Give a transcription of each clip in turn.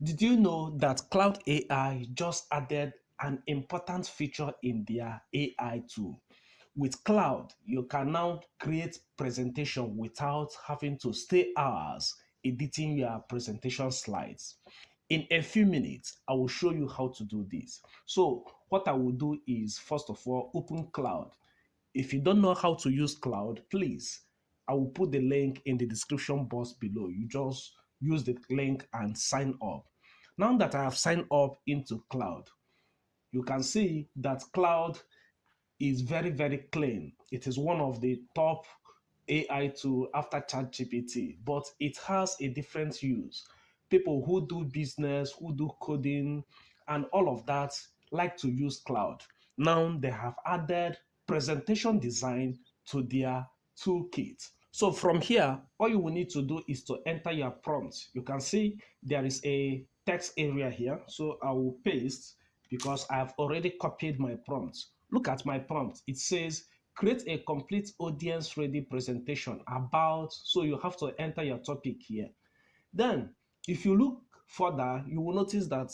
Did you know that Cloud AI just added an important feature in their AI tool? With Cloud, you can now create presentation without having to stay hours editing your presentation slides. In a few minutes, I will show you how to do this. So what I will do is, first of all, open Cloud. If you don't know how to use Cloud, please, I will put the link in the description box below. You just use the link and sign up. Now that I have signed up into Cloud, you can see that Cloud is very, very clean. It is one of the top AI tool after ChatGPT, but it has a different use. People who do business, who do coding, and all of that like to use Cloud. Now they have added presentation design to their toolkit. So from here, all you will need to do is to enter your prompt. You can see there is a text area here. So I will paste because I have already copied my prompt. Look at my prompt. It says create a complete audience ready presentation about, so you have to enter your topic here. Then, if you look further, you will notice that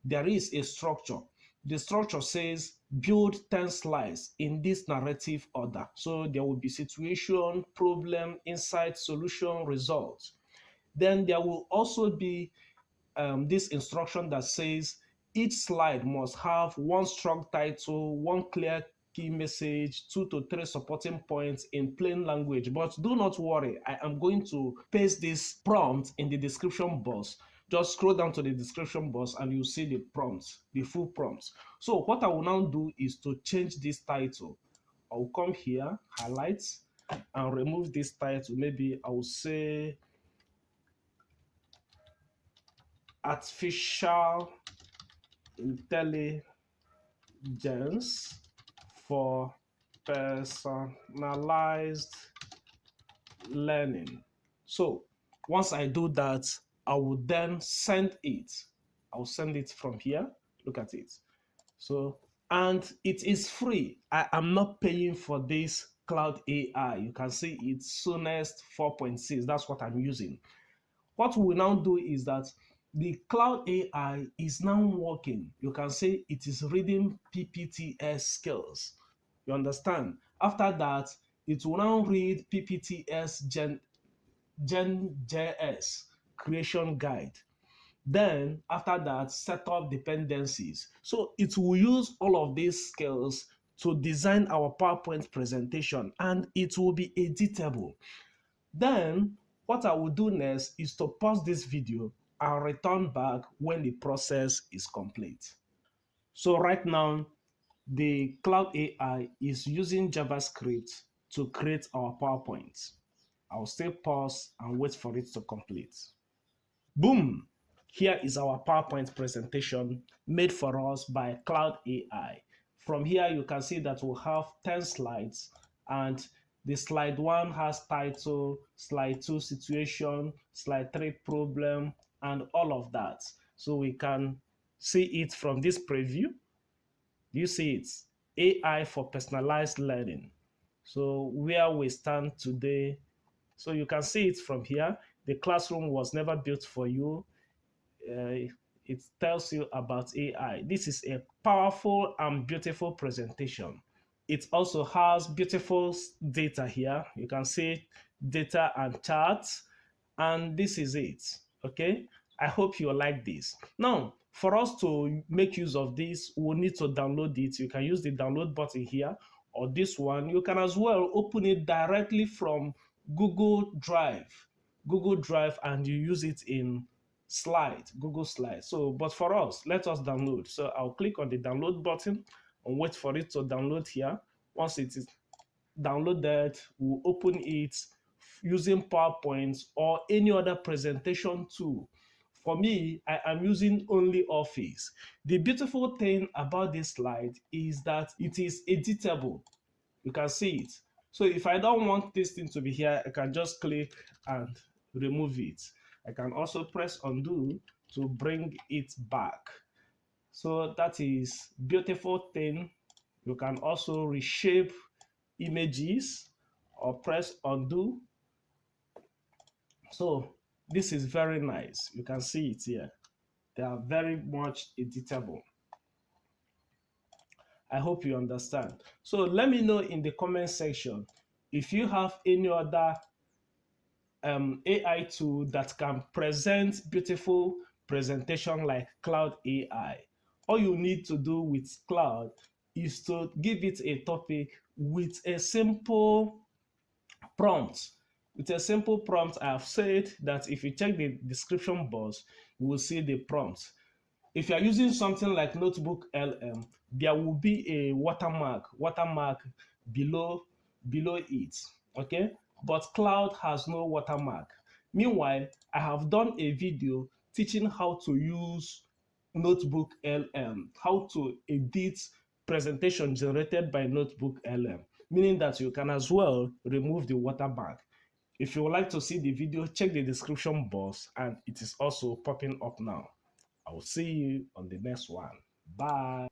there is a structure. The structure says build 10 slides in this narrative order. So there will be situation, problem, insight, solution, result. Then there will also be this instruction that says each slide must have one strong title, one clear key message, 2 to 3 supporting points in plain language. But do not worry, I am going to paste this prompt in the description box. Just scroll down to the description box and you see the prompt, the full prompt. So what I will now do is to change this title. I'll come here, highlight, and remove this title. Maybe I will say artificial intelligence for personalized learning. So once I do that, I will then send it. I'll send it from here. Look at it. So, and it is free. I am not paying for this Cloud AI. You can see it's Sonest 4.6. That's what I'm using. What we will now do is that the Cloud AI is now working. You can say it is reading PPTS skills. You understand? After that, it will now read PPTS Gen.js creation guide. Then after that, set up dependencies. So it will use all of these skills to design our PowerPoint presentation and it will be editable. Then what I will do next is to pause this video and return back when the process is complete. So right now, the Cloud AI is using JavaScript to create our PowerPoint. I'll stay pause and wait for it to complete. Boom! Here is our PowerPoint presentation made for us by Cloud AI. From here, you can see that we'll have 10 slides and the slide 1 has title, slide 2 situation, slide 3 problem, and all of that. So we can see it from this preview. Do you see it? AI for personalized learning. So where we stand today, so you can see it from here. The classroom was never built for you. It tells you about AI. This is a powerful and beautiful presentation. It also has beautiful data here. You can see data and charts, and this is it. Okay, I hope you like this. Now, for us to make use of this, we'll need to download it. You can use the download button here, or this one. You can as well open it directly from Google Drive. Google Drive, and you use it in Google Slide. So, but for us, let us download. So I'll click on the download button and wait for it to download here. Once it is downloaded, we'll open it using PowerPoint or any other presentation tool. For me, I am using only Office. The beautiful thing about this slide is that it is editable. You can see it. So if I don't want this thing to be here, I can just click and remove it. I can also press undo to bring it back. So that is beautiful thing. You can also reshape images or press undo. So this is very nice. You can see it here. They are very much editable. I hope you understand. So let me know in the comment section if you have any other AI tool that can present beautiful presentation like Claude AI. All you need to do with Claude is to give it a topic with a simple prompt. With a simple prompt, I have said that if you check the description box, you will see the prompt. If you are using something like Notebook LM, there will be a watermark below it. Okay, but Cloud has no watermark. Meanwhile, I have done a video teaching how to use Notebook LM, how to edit presentation generated by Notebook LM, meaning that you can as well remove the watermark. If you would like to see the video, check the description box and it is also popping up now. I will see you on the next one. Bye.